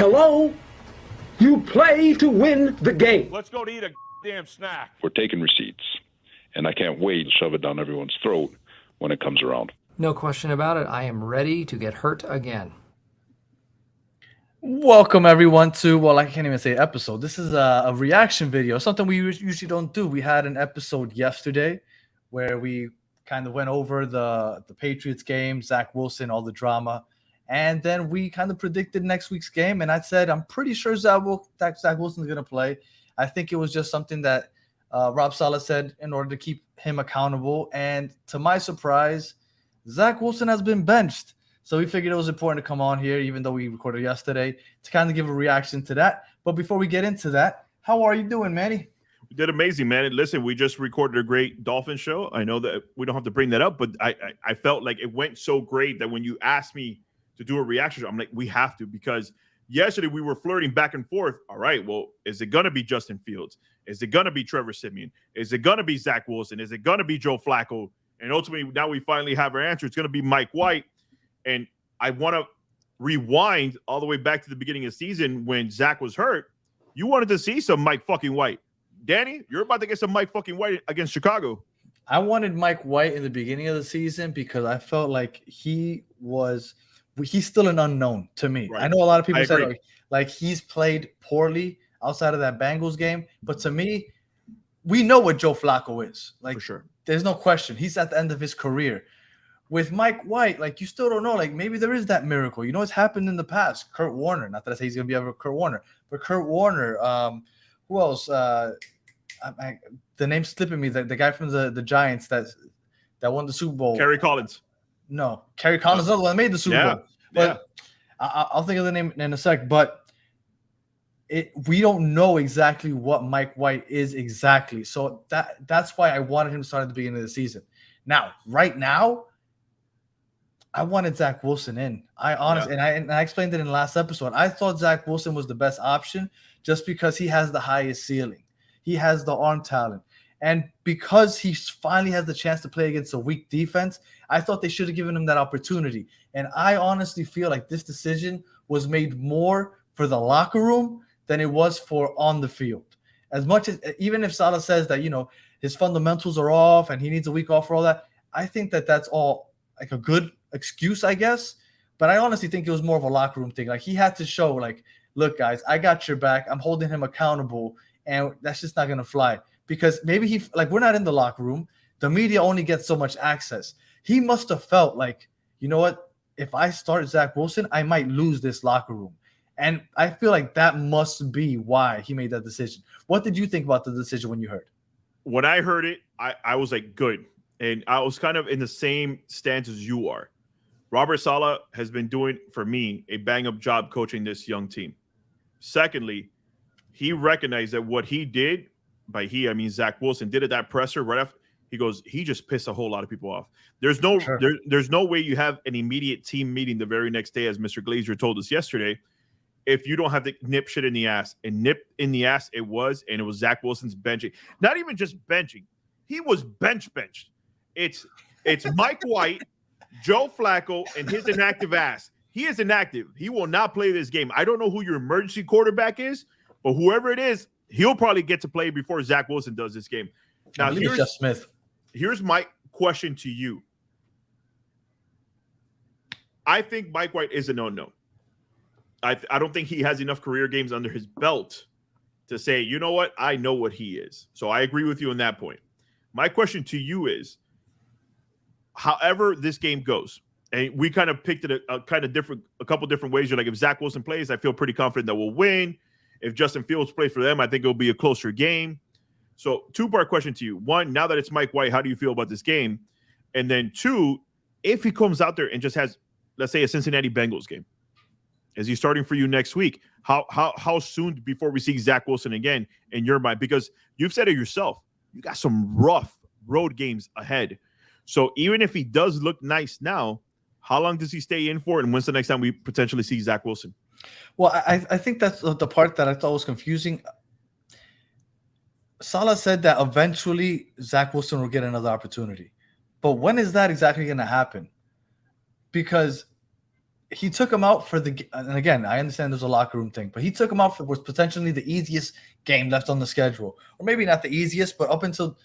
Hello? You play to win the game. Let's go to eat a damn snack. We're taking receipts, and I can't wait to shove it down everyone's throat when it comes around. No question about it. I am ready to get hurt again. Welcome everyone to, well, I can't even say episode. This is a reaction video, something we usually don't do. We had an episode yesterday where we kind of went over the Patriots game, Zach Wilson, all the drama. And then we kind of predicted next week's game. And I said, I'm pretty sure Zach Wilson's going to play. I think it was just something that Rob Saleh said in order to keep him accountable. And to my surprise, Zach Wilson has been benched. So we figured it was important to come on here, even though we recorded yesterday, to kind of give a reaction to that. But before we get into that, how are you doing, Manny? We did amazing, man. Listen, we just recorded a great Dolphin show. I know that we don't have to bring that up, but I felt like it went so great that when you asked me to do a reaction show, I'm like, we have to, because yesterday we were flirting back and forth. All right, well, is it going to be Justin Fields? Is it going to be Trevor Siemian? Is it going to be Zach Wilson? Is it going to be Joe Flacco? And ultimately, now we finally have our answer. It's going to be Mike White. And I want to rewind all the way back to the beginning of the season when Zach was hurt. You wanted to see some Mike fucking White. Danny, you're about to get some Mike fucking White against Chicago. I wanted Mike White in the beginning of the season because I felt like he's still an unknown to me. Right. I know a lot of people said like he's played poorly outside of that Bengals game, but to me, we know what Joe Flacco is. Like, for sure. There's no question. He's at the end of his career. With Mike White, like, you still don't know. Like, maybe there is that miracle. You know, it's happened in the past. Kurt Warner. Not that I say he's going to be ever Kurt Warner. But Kurt Warner. Who else? The name's slipping me. The guy from the Giants that won the Super Bowl. Kerry Collins. No. Kerry Collins is the one that made the Super Bowl. But I'll think of the name in a sec. But we don't know exactly what Mike White is exactly. So that's why I wanted him to start at the beginning of the season. Now, right now, I wanted Zach Wilson in. I honestly, and I explained it in the last episode. I thought Zach Wilson was the best option just because he has the highest ceiling. He has the arm talent. And because he finally has the chance to play against a weak defense, I thought they should have given him that opportunity. And I honestly feel like this decision was made more for the locker room than it was for on the field. As much as, even if Saleh says that, you know, his fundamentals are off and he needs a week off for all that, I think that that's all like a good excuse, I guess. But I honestly think it was more of a locker room thing. Like, he had to show, like, look, guys, I got your back. I'm holding him accountable, and that's just not going to fly. Because maybe we're not in the locker room. The media only gets so much access. He must have felt like, you know what? If I start Zach Wilson, I might lose this locker room. And I feel like that must be why he made that decision. What did you think about the decision when you heard? When I heard it, I was like, good. And I was kind of in the same stance as you are. Robert Saleh has been doing, for me, a bang-up job coaching this young team. Secondly, he recognized that what he did, by he, I mean Zach Wilson, did at that presser right after, he goes, he just pissed a whole lot of people off. There's no there's no way you have an immediate team meeting the very next day, as Mr. Glazer told us yesterday, if you don't have to nip shit in the ass. And nip in the ass it was, and it was Zach Wilson's benching. Not even just benching. He was benched. It's Mike White, Joe Flacco, and his inactive ass. He is inactive. He will not play this game. I don't know who your emergency quarterback is, but whoever it is, he'll probably get to play before Zach Wilson does this game. Now, here's my question to you. I think Mike White is a no-no. I don't think he has enough career games under his belt to say, you know what, I know what he is. So I agree with you on that point. My question to you is, however this game goes, and we kind of picked it a couple different ways. You're like, if Zach Wilson plays, I feel pretty confident that we'll win. If Justin Fields plays for them, I think it'll be a closer game. So two-part question to you. One, now that it's Mike White, how do you feel about this game? And then two, if he comes out there and just has, let's say, a Cincinnati Bengals game, is he starting for you next week? How soon before we see Zach Wilson again in your mind? Because you've said it yourself. You got some rough road games ahead. So even if he does look nice now, how long does he stay in for? And when's the next time we potentially see Zach Wilson? Well, I think that's the part that I thought was confusing. Saleh said that eventually Zach Wilson will get another opportunity. But when is that exactly going to happen? Because he took him out for and again, I understand there's a locker room thing, but he took him out for was potentially the easiest game left on the schedule, or maybe not the easiest, but up until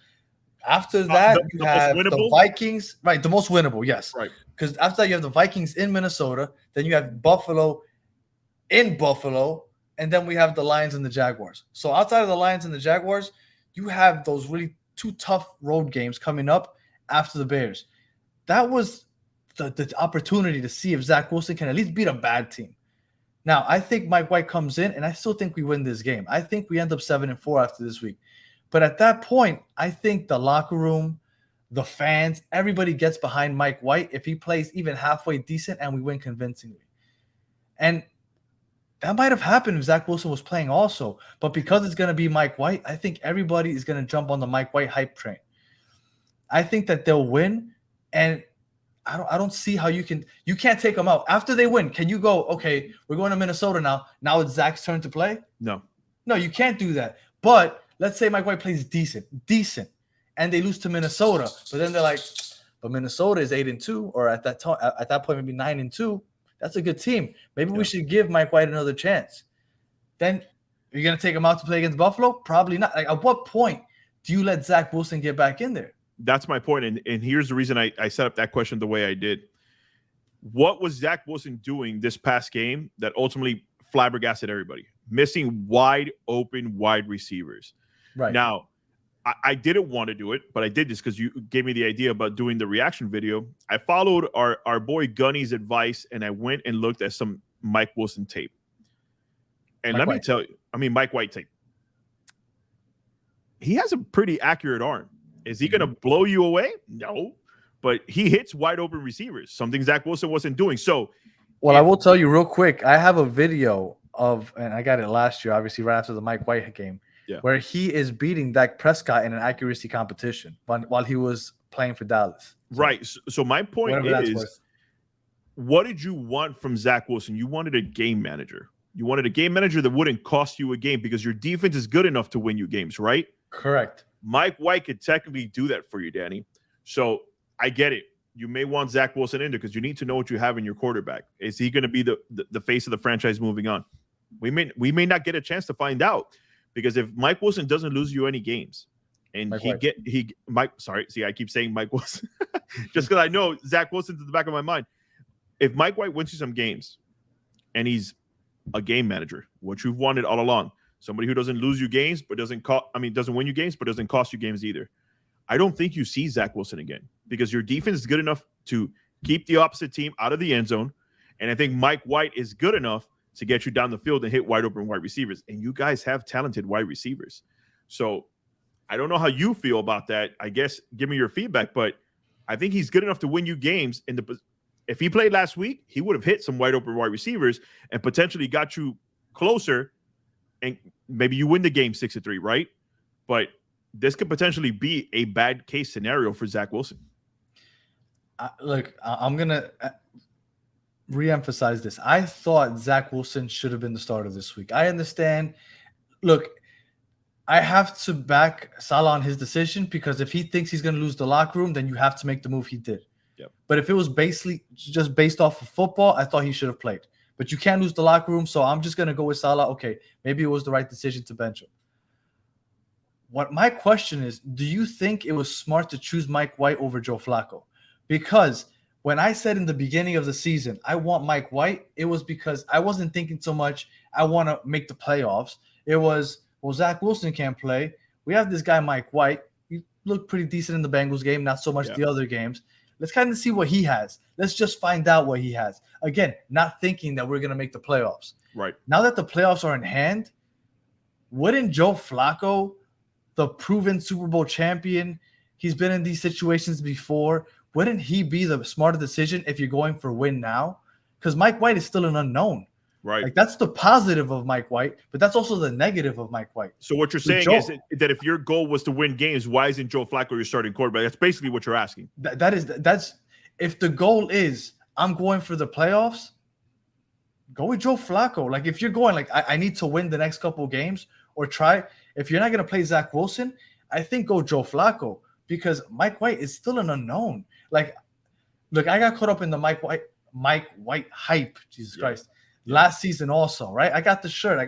after that, you have the Vikings, right? The most winnable, yes, right. Because after that, you have the Vikings in Minnesota, then you have Buffalo in Buffalo, and then we have the Lions and the Jaguars. So outside of the Lions and the Jaguars, you have those really two tough road games coming up after the Bears. That was the opportunity to see if Zach Wilson can at least beat a bad team. Now, I think Mike White comes in, and I still think we win this game. I think we end up 7-4 after this week. But at that point, I think the locker room, the fans, everybody gets behind Mike White if he plays even halfway decent and we win convincingly. And that might have happened if Zach Wilson was playing also. But because it's going to be Mike White, I think everybody is going to jump on the Mike White hype train. I think that they'll win, and I don't see how you can't take them out. After they win, can you go, okay, we're going to Minnesota now. Now it's Zach's turn to play? No, you can't do that. But let's say Mike White plays decent, and they lose to Minnesota. But then they're like, but Minnesota is 8-2, or at that point maybe 9-2. That's a good team. Maybe we should give Mike White another chance. Then you're gonna take him out to play against Buffalo? Probably not. Like, at what point do you let Zach Wilson get back in there? That's my point. And here's the reason I set up that question the way I did. What was Zach Wilson doing this past game that ultimately flabbergasted everybody? Missing wide open wide receivers. Right. Now, I didn't want to do it, but I did this because you gave me the idea about doing the reaction video. I followed our boy Gunny's advice, and I went and looked at some Mike Wilson tape. And let me tell you, Mike White tape. He has a pretty accurate arm. Is he going to blow you away? No. But he hits wide open receivers, something Zach Wilson wasn't doing. So, I will tell you real quick, I have a video of, and I got it last year, obviously, right after the Mike White game, where he is beating Dak Prescott in an accuracy competition while he was playing for Dallas. Right. So my point is, what did you want from Zach Wilson? You wanted a game manager. You wanted a game manager that wouldn't cost you a game because your defense is good enough to win you games, right? Correct. Mike White could technically do that for you, Danny. So I get it. You may want Zach Wilson in there because you need to know what you have in your quarterback. Is he going to be the face of the franchise moving on? We may not get a chance to find out, because if Mike Wilson doesn't lose you any games, and I keep saying Mike Wilson just because I know Zach Wilson's in the back of my mind. If Mike White wins you some games, and he's a game manager, what you've wanted all along, somebody who doesn't lose you games but doesn't win you games but doesn't cost you games either. I don't think you see Zach Wilson again, because your defense is good enough to keep the opposite team out of the end zone, and I think Mike White is good enough to get you down the field and hit wide open wide receivers. And you guys have talented wide receivers. So I don't know how you feel about that. I guess give me your feedback, but I think he's good enough to win you games. If he played last week, he would have hit some wide open wide receivers and potentially got you closer, and maybe you win the game 6-3, right? But this could potentially be a bad case scenario for Zach Wilson. Look, I'm going to reemphasize this. I thought Zach Wilson should have been the starter this week. I understand. Look, I have to back Salah on his decision, because if he thinks he's going to lose the locker room, then you have to make the move he did. Yep. But if it was basically just based off of football, I thought he should have played. But you can't lose the locker room, so I'm just going to go with Salah. Okay, maybe it was the right decision to bench him. What my question is, do you think it was smart to choose Mike White over Joe Flacco? Because when I said in the beginning of the season, I want Mike White, it was because I wasn't thinking so much, I want to make the playoffs. It was, well, Zach Wilson can't play. We have this guy, Mike White. He looked pretty decent in the Bengals game, not so much the other games. Let's kind of see what he has. Let's just find out what he has. Again, not thinking that we're going to make the playoffs. Right. Now that the playoffs are in hand, wouldn't Joe Flacco, the proven Super Bowl champion, he's been in these situations before, wouldn't he be the smarter decision if you're going for win now? Because Mike White is still an unknown. Right. Like, that's the positive of Mike White, but that's also the negative of Mike White. So what you're saying is that if your goal was to win games, why isn't Joe Flacco your starting quarterback? That's basically what you're asking. That's if the goal is I'm going for the playoffs, go with Joe Flacco. Like, if you're going like I need to win the next couple of games, or try, if you're not going to play Zach Wilson, I think go Joe Flacco, because Mike White is still an unknown. Like, look, I got caught up in the Mike Mike White hype. Jesus Yeah. Christ. Last season also, right? I got the shirt.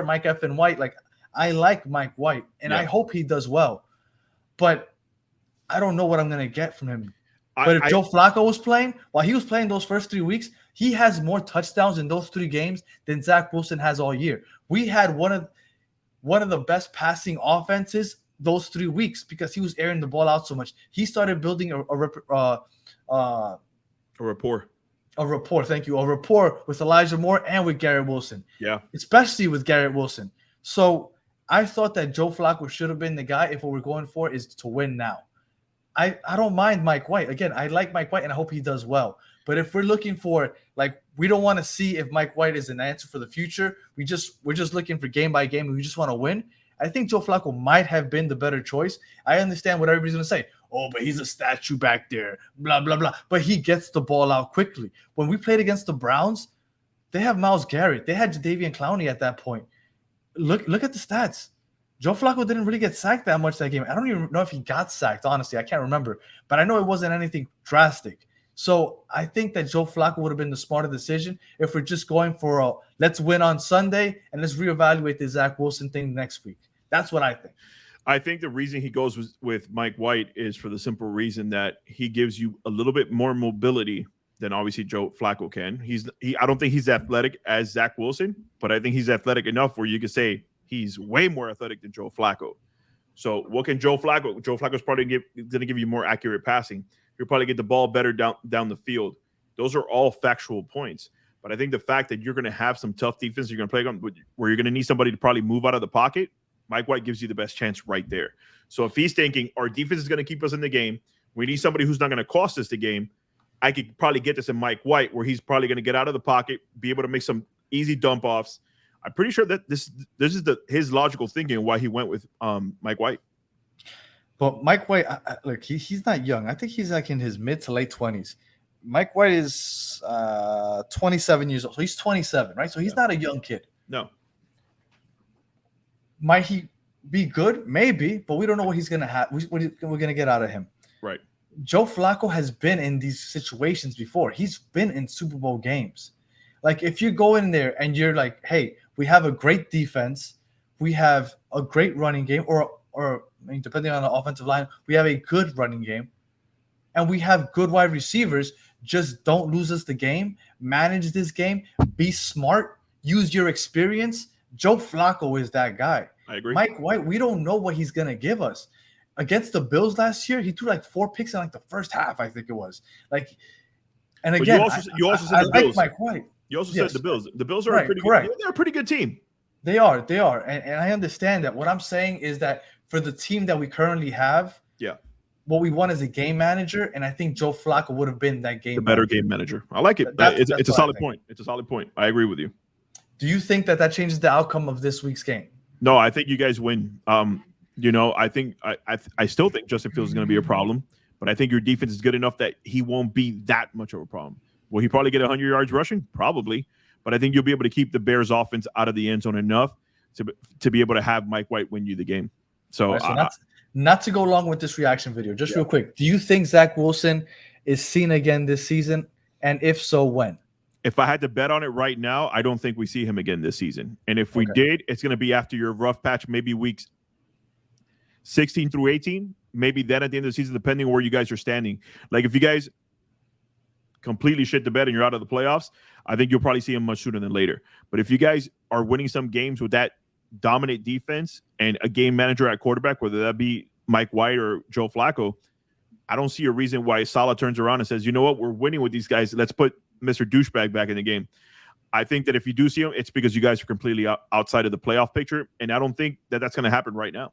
Mike F. and White. Like, I like Mike White, and I hope he does well. But I don't know what I'm going to get from him. But if Joe Flacco was playing, while he was playing those first 3 weeks, he has more touchdowns in those 3 games than Zach Wilson has all year. We had one of the best passing offenses those 3 weeks because he was airing the ball out so much. He started building a rapport. A rapport, thank you. A rapport with Elijah Moore and with Garrett Wilson. Yeah. Especially with Garrett Wilson. So I thought that Joe Flacco should have been the guy if what we're going for is to win now. I don't mind Mike White. Again, I like Mike White and I hope he does well. But if we're looking for, like, we don't want to see if Mike White is an answer for the future. We're just looking for game by game and we just want to win. I think Joe Flacco might have been the better choice. I understand what everybody's going to say. Oh, but he's a statue back there, blah, blah, blah. But he gets the ball out quickly. When we played against the Browns, they have Myles Garrett. They had Jadeveon Clowney at that point. Look at the stats. Joe Flacco didn't really get sacked that much that game. I don't even know if he got sacked, honestly. I can't remember. But I know it wasn't anything drastic. So I think that Joe Flacco would have been the smarter decision if we're just going for a let's win on Sunday and let's reevaluate the Zach Wilson thing next week. That's what I think. I think the reason he goes with Mike White is for the simple reason that he gives you a little bit more mobility than obviously Joe Flacco can. I don't think he's athletic as Zach Wilson, but I think he's athletic enough where you could say he's way more athletic than Joe Flacco. So what can Joe Flacco? Joe Flacco's probably going to give you more accurate passing. He'll probably get the ball better down the field. Those are all factual points. But I think the fact that you're going to have some tough defense, you're going to play where you're going to need somebody to probably move out of the pocket, Mike White gives you the best chance right there. So if he's thinking our defense is going to keep us in the game, we need somebody who's not going to cost us the game, I could probably get this in Mike White where he's probably going to get out of the pocket, be able to make some easy dump offs. I'm pretty sure that this is his logical thinking why he went with Mike White. But Mike White, look, he's not young. I think he's like in his mid to late 20s. Mike White is 27 years old. So he's 27, right? So he's not a young kid. No. Might he be good? Maybe, but we don't know what he's going to have. What we're going to get out of him. Right. Joe Flacco has been in these situations before. He's been in Super Bowl games. Like, if you go in there and you're like, hey, we have a great defense, we have a great running game, or I mean, depending on the offensive line, we have a good running game, and we have good wide receivers, just don't lose us the game, manage this game, be smart, use your experience. Joe Flacco is that guy. I agree. Mike White, we don't know what he's going to give us. Against the Bills last year, he threw like 4 picks in like the first half, I think it was. Like, and again, you also said the Bills. Like Mike White. You also said the Bills. The Bills are right, a pretty correct. good. They're a pretty good team. They are. And I understand that. What I'm saying is that for the team that we currently have, what we want is a game manager, and I think Joe Flacco would have been that game. The better game manager. I like it. It's a solid point. It's a solid point. I agree with you. Do you think that changes the outcome of this week's game? No, I think you guys win. I think I still think Justin Fields is going to be a problem, but I think your defense is good enough that he won't be that much of a problem. Will he probably get 100 yards rushing? Probably, but I think you'll be able to keep the Bears' offense out of the end zone enough to be able to have Mike White win you the game. So, not to go along with this reaction video, just real quick, do you think Zach Wilson is seen again this season? And if so, when? If I had to bet on it right now, I don't think we see him again this season. And if we did, it's going to be after your rough patch, maybe weeks 16 through 18, maybe then at the end of the season, depending on where you guys are standing. Like, if you guys completely shit the bed and you're out of the playoffs, I think you'll probably see him much sooner than later. But if you guys are winning some games with that dominant defense and a game manager at quarterback, whether that be Mike White or Joe Flacco, I don't see a reason why Saleh turns around and says, you know what, we're winning with these guys. Let's put Mr. Douchebag back in the game. I think that if you do see him, it's because you guys are completely outside of the playoff picture, and I don't think that that's going to happen right now.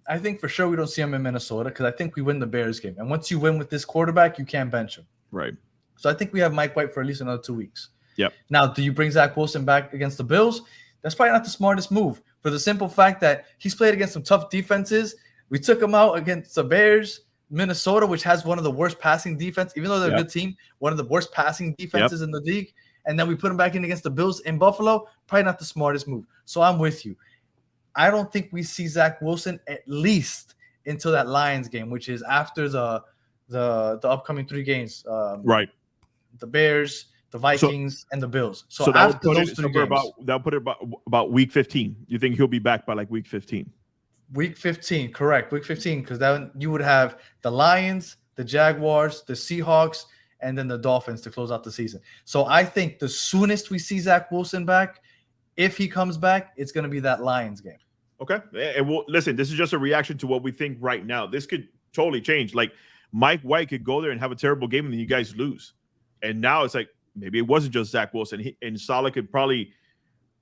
I think for sure we don't see him in Minnesota because I think we win the Bears game. And once you win with this quarterback, you can't bench him. Right. So I think we have Mike White for at least another 2 weeks. Yep. Now, do you bring Zach Wilson back against the Bills? That's probably not the smartest move for the simple fact that he's played against some tough defenses. We took him out against the Bears, Minnesota, which has one of the worst passing defense, even though they're a good team, one of the worst passing defenses in the league. And then we put him back in against the Bills in Buffalo. Probably not the smartest move. So I'm with you. I don't think we see Zach Wilson at least until that Lions game, which is after the upcoming 3 games. Right. the Bears, the Vikings, and the Bills. So, that would after put those it 3 somewhere games, about week 15. You think he'll be back by like week 15? week 15, correct. Week 15, because then you would have the Lions, the Jaguars, the Seahawks, and then the Dolphins to close out the season. So I think the soonest we see Zach Wilson back, if he comes back, it's going to be that Lions game. Okay. And we'll listen, this is just a reaction to what we think right now. This could totally change. Like Mike White could go there and have a terrible game and then you guys lose. And now it's like maybe it wasn't just Zach Wilson. And Saleh could probably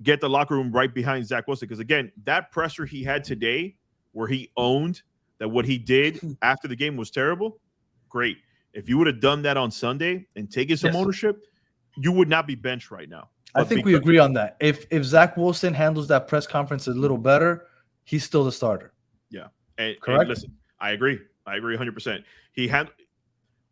get the locker room right behind Zach Wilson. Because again, that pressure he had today where he owned that what he did after the game was terrible, great. If you would have done that on Sunday and taken some ownership, you would not be benched right now. I think we agree on that. If Zach Wilson handles that press conference a little better, he's still the starter. Yeah. And listen, I agree. I agree 100%. He had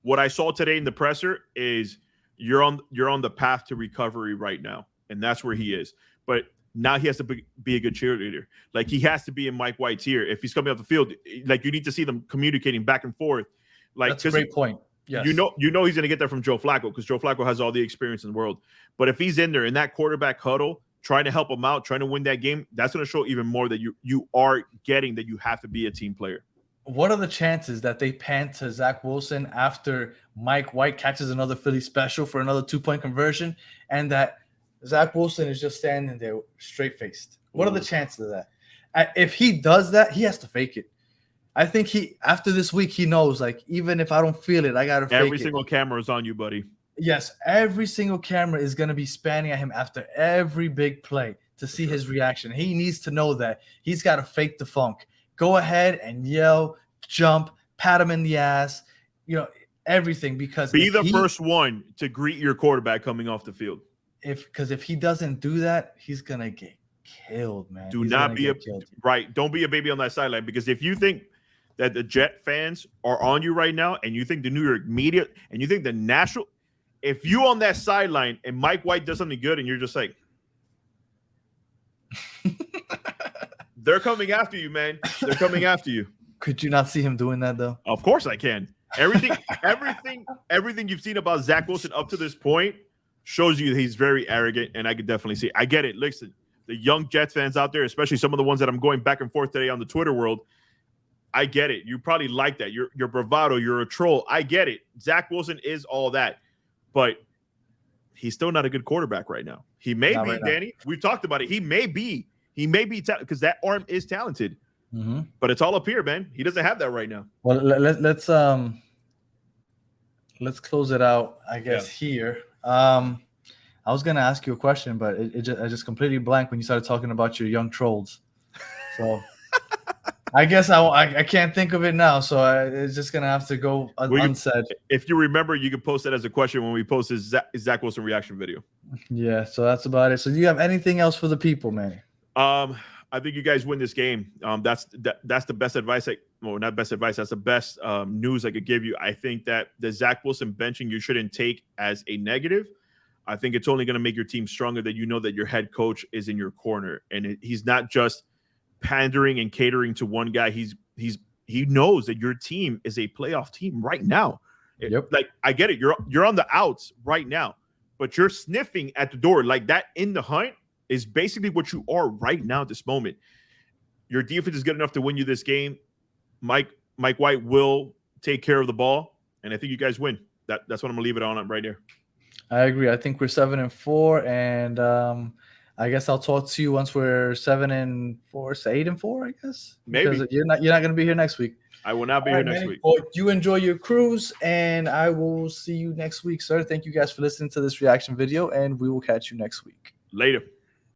what I saw today in the presser is you're on the path to recovery right now. And that's where he is. But now he has to be a good cheerleader. Like he has to be in Mike White's ear. If he's coming off the field, like you need to see them communicating back and forth. Like that's a great point. Yes. You know he's going to get that from Joe Flacco because Joe Flacco has all the experience in the world. But if he's in there in that quarterback huddle, trying to help him out, trying to win that game, that's going to show even more that you are getting that you have to be a team player. What are the chances that they pan to Zach Wilson after Mike White catches another Philly special for another 2-point conversion and that Zach Wilson is just standing there straight-faced? What are the chances of that? If he does that, he has to fake it. I think after this week, he knows, like, even if I don't feel it, I got to fake it. Every single camera is on you, buddy. Yes, every single camera is going to be spanning at him after every big play to see his reaction. He needs to know that he's got to fake the funk. Go ahead and yell, jump, pat him in the ass, everything. Because be the first one to greet your quarterback coming off the field. Because if he doesn't do that, he's going to get killed, man. Don't be a baby on that sideline, because if you think that the Jet fans are on you right now and you think the New York media and you think the national, if you on that sideline and Mike White does something good and you're just like, they're coming after you, man. They're coming after you. Could you not see him doing that though? Of course I can. Everything you've seen about Zach Wilson up to this point shows you that he's very arrogant, and I could definitely see. I get it. Listen, the young Jets fans out there, especially some of the ones that I'm going back and forth today on the Twitter world, I get it. You probably like that. You're bravado. You're a troll. I get it. Zach Wilson is all that, but he's still not a good quarterback right now. He may be, Danny. We've talked about it. He may be because that arm is talented, but it's all up here, man. He doesn't have that right now. Well, let's close it out, I guess, here. I was gonna ask you a question, but I just completely blanked when you started talking about your young trolls. So. I guess I can't think of it now, so it's just gonna have to go unsaid. If you remember, you can post that as a question when we post his Zach Wilson reaction video. Yeah, so that's about it. So do you have anything else for the people, Manny? I think you guys win this game. That's the best advice. Not best advice. That's the best news I could give you. I think that the Zach Wilson benching you shouldn't take as a negative. I think it's only going to make your team stronger that you know that your head coach is in your corner and he's not just pandering and catering to one guy. He knows that your team is a playoff team right now. Yep. Like I get it. You're on the outs right now, but you're sniffing at the door. Like that in the hunt is basically what you are right now at this moment. Your defense is good enough to win you this game. Mike White will take care of the ball, and I think you guys win. That's what I'm gonna leave it on right there. I agree. I think we're 7-4, and I guess I'll talk to you once we're 7-4, 8-4. I guess maybe because you're not going to be here next week. I will not be here next week. Well, you enjoy your cruise, and I will see you next week, sir. Thank you guys for listening to this reaction video, and we will catch you next week. Later.